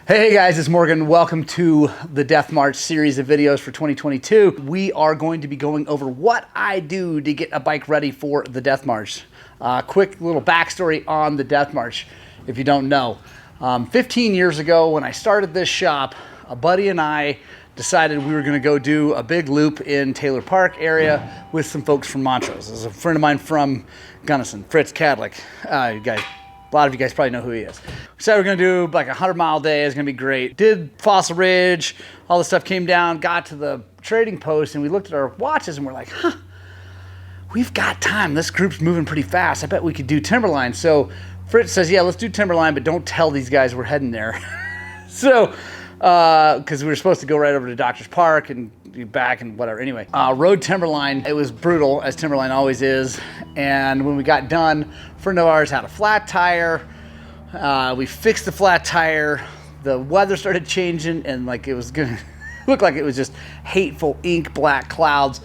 Hey guys, it's Morgan. Welcome to the Death March series of videos for 2022. We are going to be going over what I do to get a bike ready for the Death March. Quick little backstory on the Death March, if you don't know. 15 years ago when I started this shop, a buddy and I decided we were going to go do a big loop in Taylor Park area with some folks from Montrose. There's a friend of mine from Gunnison, Fritz Cadlick. A lot of you guys probably know who he is. We said we're gonna do like a 100-mile day. It's gonna be great. Did Fossil Ridge, all the stuff came down, got to the trading post, and we looked at our watches and we're like, we've got time. This group's moving pretty fast. I bet we could do Timberline. So Fritz says, yeah, let's do Timberline, but don't tell these guys we're heading there. So, because we were supposed to go right over to Doctor's Park and be back and whatever. Anyway, rode Timberline. It was brutal, as Timberline always is. And when we got done, a friend of ours had a flat tire. We fixed the flat tire. The weather started changing, and like it was gonna look like it was just hateful ink black clouds.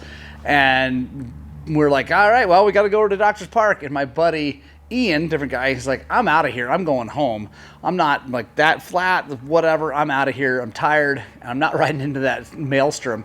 And we're like, all right, well, we got to go over to Doctor's Park. And my buddy Ian, different guy, he's like, I'm out of here. I'm going home. I'm not like that flat, whatever. I'm out of here. I'm tired. I'm not riding into that maelstrom.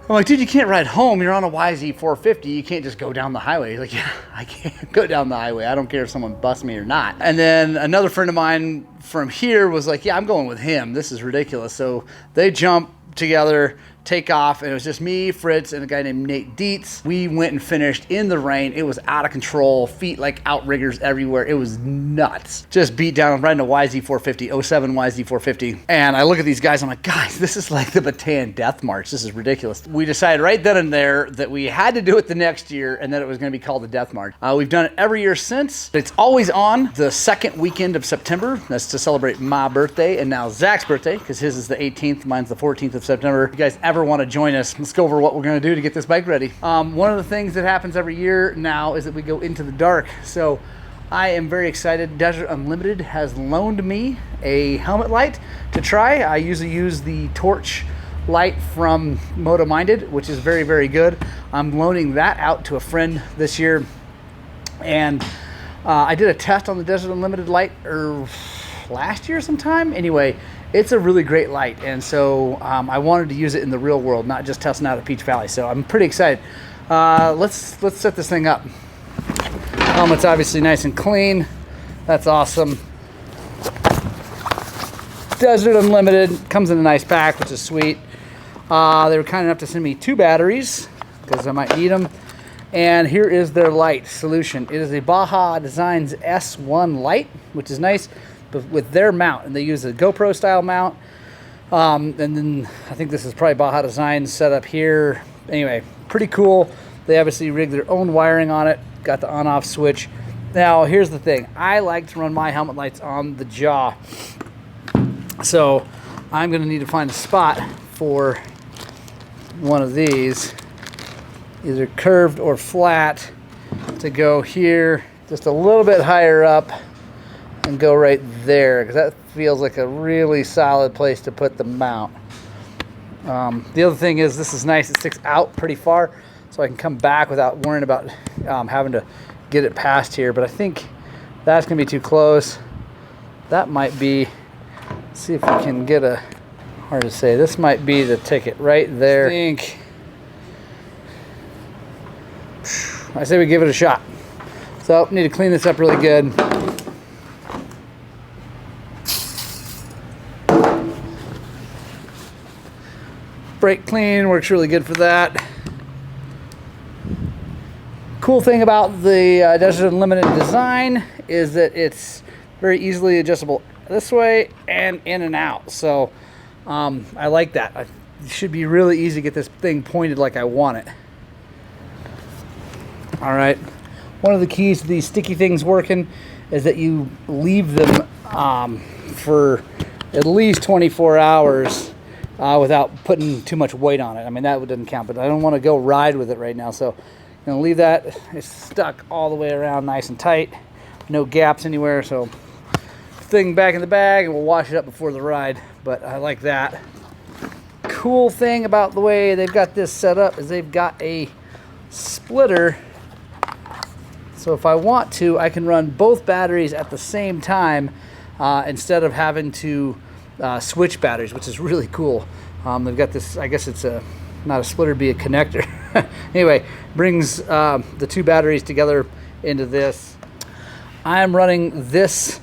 I'm like, dude, you can't ride home. You're on a YZ450. You can't just go down the highway. He's like, yeah, I can't go down the highway. I don't care if someone busts me or not. And then another friend of mine from here was like, yeah, I'm going with him. This is ridiculous. So they jump together, take off, and it was just me, Fritz, and a guy named Nate Dietz. We went and finished in the rain. It was out of control, feet like outriggers everywhere. It was nuts. Just beat down. I'm riding a YZ450, 07 YZ450. And I look at these guys, I'm like, guys, this is like the Bataan Death March. This is ridiculous. We decided right then and there that we had to do it the next year and that it was going to be called the Death March. We've done it every year since. It's always on the second weekend of September. That's to celebrate my birthday and now Zach's birthday, because his is the 18th, mine's the 14th of September. If you guys ever want to join us, let's go over what we're going to do to get this bike ready. One of the things that happens every year now is that we go into the dark. So I am very excited. Desert Unlimited has loaned me a helmet light to try. I usually use the torch light from Moto Minded, which is very, very good. I'm loaning that out to a friend this year. And I did a test on the Desert Unlimited light last year sometime. Anyway, it's a really great light, and so I wanted to use it in the real world, not just testing out at Peach Valley. So I'm pretty excited. Let's set this thing up. Helmet's obviously nice and clean. That's awesome. Desert Unlimited comes in a nice pack, which is sweet. They were kind enough to send me 2 batteries because I might need them. And here is their light solution. It is a Baja Designs S1 light, which is nice, but with their mount, and they use a GoPro style mount. And then I think this is probably Baja Designs set up here. Anyway, pretty cool. They obviously rigged their own wiring on it, got the on-off switch. Now, here's the thing. I like to run my helmet lights on the jaw. So I'm gonna need to find a spot for one of these, either curved or flat, to go here, just a little bit higher up, and go right there, because that feels like a really solid place to put the mount. The other thing is, this is nice. It sticks out pretty far, so I can come back without worrying about having to get it past here. But I think that's going to be too close. That might be, let's see if we can get a, hard to say, this might be the ticket right there. I say we give it a shot. So, need to clean this up really good. Brake clean works really good for that. Cool thing about the Desert Unlimited design is that it's very easily adjustable this way and in and out. So I like that. It should be really easy to get this thing pointed like I want it. All right. One of the keys to these sticky things working is that you leave them for at least 24 hours without putting too much weight on it. I mean, that doesn't count, but I don't want to go ride with it right now. So I'm going to leave that. It's stuck all the way around nice and tight. No gaps anywhere. So thing back in the bag, and we'll wash it up before the ride. But I like that. Cool thing about the way they've got this set up is they've got a splitter. So if I want to, I can run both batteries at the same time instead of having to switch batteries, which is really cool. They've got this, I guess it's not a splitter, be a connector. Anyway, brings the two batteries together into this. I am running this,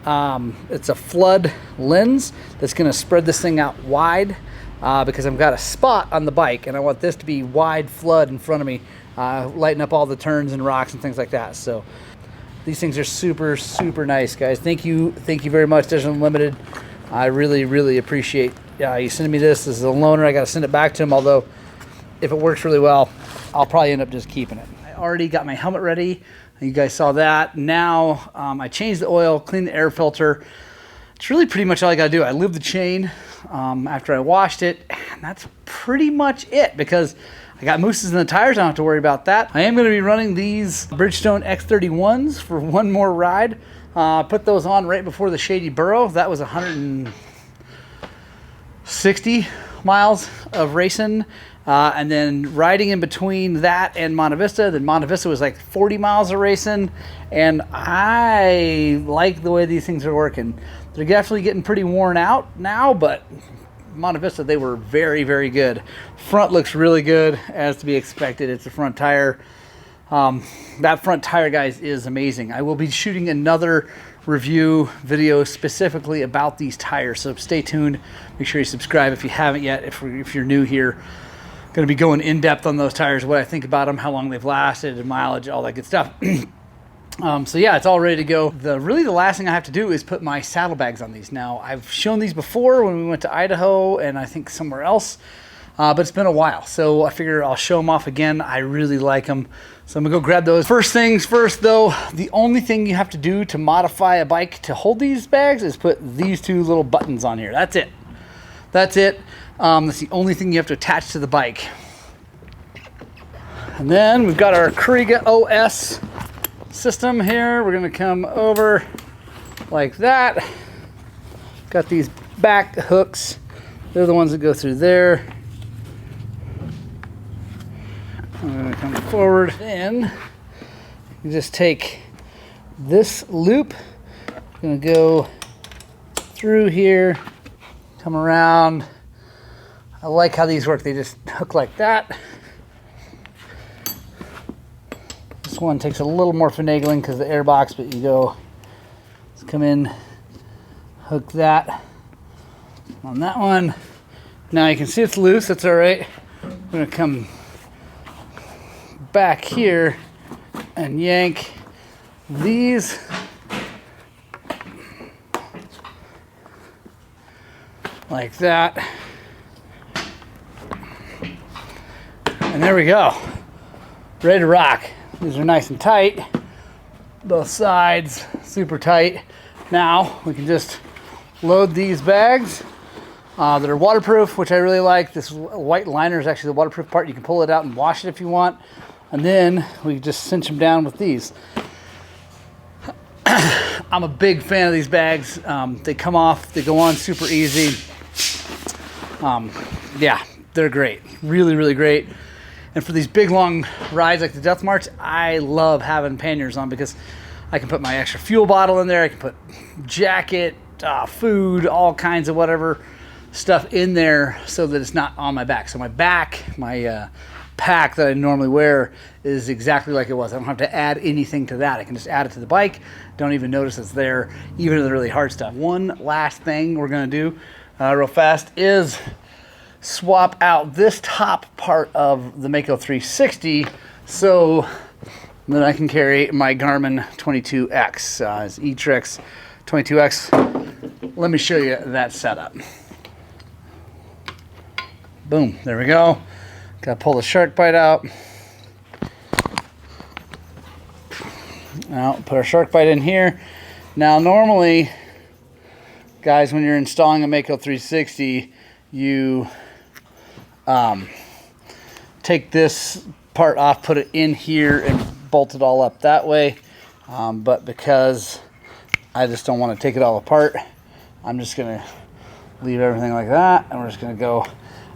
it's a flood lens that's going to spread this thing out wide because I've got a spot on the bike and I want this to be wide flood in front of me, lighting up all the turns and rocks and things like that. So these things are super, super nice, guys. Thank you very much, Desert Unlimited. I really, really appreciate you sending me this. This is a loaner. I got to send it back to him, although if it works really well, I'll probably end up just keeping it. I already got my helmet ready. You guys saw that. Now I changed the oil, cleaned the air filter. It's really pretty much all I got to do. I lubed the chain after I washed it, and that's pretty much it because I got mooses in the tires. I don't have to worry about that. I am going to be running these Bridgestone X31s for one more ride. Put those on right before the Shady Burrow. That was 160 miles of racing. And then riding in between that and Monte Vista. Then Monte Vista was like 40 miles of racing. And I like the way these things are working. They're definitely getting pretty worn out now, but Monte Vista, they were very, very good. Front looks really good, as to be expected. It's a front tire. That front tire, guys, is amazing. I will be shooting another review video specifically about these tires, so stay tuned. Make sure you subscribe if you haven't yet. If you're new here, going to be going in depth on those tires, what I think about them, how long they've lasted, and mileage, all that good stuff. So yeah, it's all ready to go. Really the last thing I have to do is put my saddlebags on these. Now, I've shown these before when we went to Idaho and I think somewhere else, but it's been a while. So I figure I'll show them off again. I really like them. So I'm gonna go grab those. First things first though, the only thing you have to do to modify a bike to hold these bags is put these two little buttons on here. That's it. That's it. That's the only thing you have to attach to the bike. And then we've got our Kriega OS system here. We're gonna come over like that. Got these back hooks. They're the ones that go through there. I'm gonna come forward. Then you just take this loop. I'm gonna go through here, come around. I like how these work. They just hook like that. This one takes a little more finagling because the air box, but you go, let's come in, hook that on that one. Now you can see it's loose, that's all right. I'm gonna come back here and yank these like that. And there we go, ready to rock. These are nice and tight, both sides, super tight. Now we can just load these bags that are waterproof, which I really like. This white liner is actually the waterproof part. You can pull it out and wash it if you want. And then we just cinch them down with these. I'm a big fan of these bags. They come off, they go on super easy. Yeah, they're great, really, really great. And for these big long rides like the Death March, I love having panniers on because I can put my extra fuel bottle in there. I can put jacket, food, all kinds of whatever stuff in there so that it's not on my back. So my back, my pack that I normally wear is exactly like it was. I don't have to add anything to that. I can just add it to the bike. Don't even notice it's there, even in the really hard stuff. One last thing we're gonna do real fast is swap out this top part of the Mako 360 so that I can carry my Garmin 22X. It's E-Trix 22X. Let me show you that setup. Boom, there we go. Gotta pull the shark bite out. Now, put our shark bite in here. Now, normally, guys, when you're installing a Mako 360, you take this part off, put it in here, and bolt it all up that way. But because I just don't want to take it all apart, I'm just gonna leave everything like that, and we're just gonna go.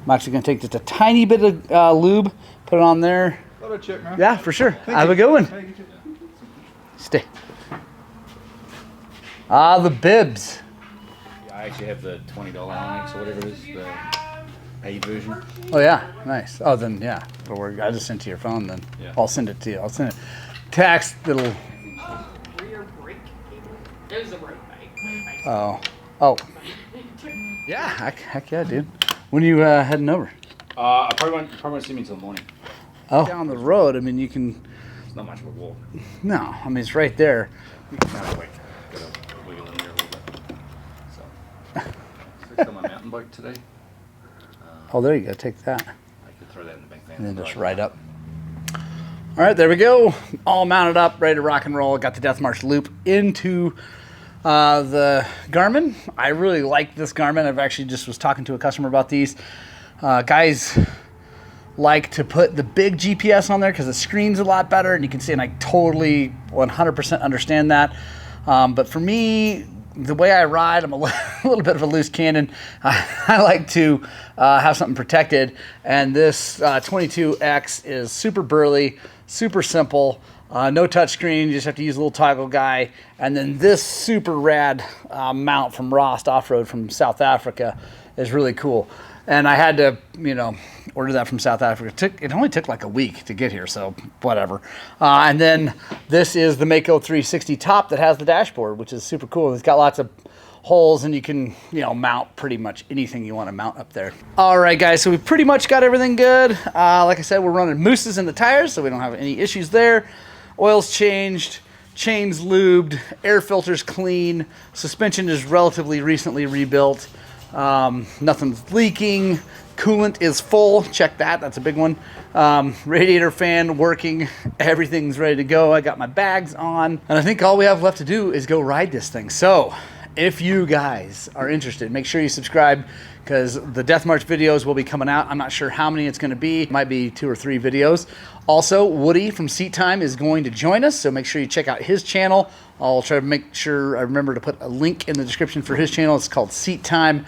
I'm actually gonna take just a tiny bit of lube, put it on there. Check, man. Yeah, for sure. Have a good one. Stay. The bibs. Yeah, I I actually have the $20 Onyx or whatever it is, the paid version. Oh yeah, nice. Oh then yeah, I just sent to your phone. Then Yeah. I'll send it to you. I'll send it. Text little. Rear brake cable. There's a road bike. Oh. Yeah, heck yeah, dude. When are you heading over? I probably won't see me until the morning. Oh, down the road. I mean, you can. It's not much of a walk. No, I mean it's right there. No, wait. Gotta wiggle in here a little bit. So, fixed on my mountain bike today. Oh, there you go. Take that, I could throw that in the bank van. and then just ride up. All right, there we go. All mounted up, ready to rock and roll. Got the Death March loop into the Garmin. I really like this Garmin. I've actually just was talking to a customer about these. Guys like to put the big GPS on there because the screen's a lot better and you can see, and I totally 100% understand that. But for me, the way I ride, I'm a little bit of a loose cannon. I like to have something protected, and this 22X is super burly, super simple. No touch screen, you just have to use a little toggle guy. And then this super rad mount from Rost Off-Road from South Africa is really cool. And I had to, order that from South Africa. It only took like a week to get here, so whatever. And then this is the Mako 360 top that has the dashboard, which is super cool. It's got lots of holes, and you can, mount pretty much anything you want to mount up there. All right, guys, so we pretty much got everything good. Like I said, we're running mooses in the tires, so we don't have any issues there. Oil's changed, chains lubed, air filter's clean, suspension is relatively recently rebuilt. Nothing's leaking, coolant is full, check that, that's a big one. Radiator fan working, everything's ready to go. I got my bags on, and I think all we have left to do is go ride this thing. So if you guys are interested, make sure you subscribe, because the Death March videos will be coming out. I'm not sure how many it's gonna be. It might be 2 or 3 videos. Also, Woody from Seat Time is going to join us, so make sure you check out his channel. I'll try to make sure I remember to put a link in the description for his channel. It's called Seat Time.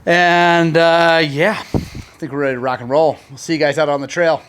And yeah, I think we're ready to rock and roll. We'll see you guys out on the trail.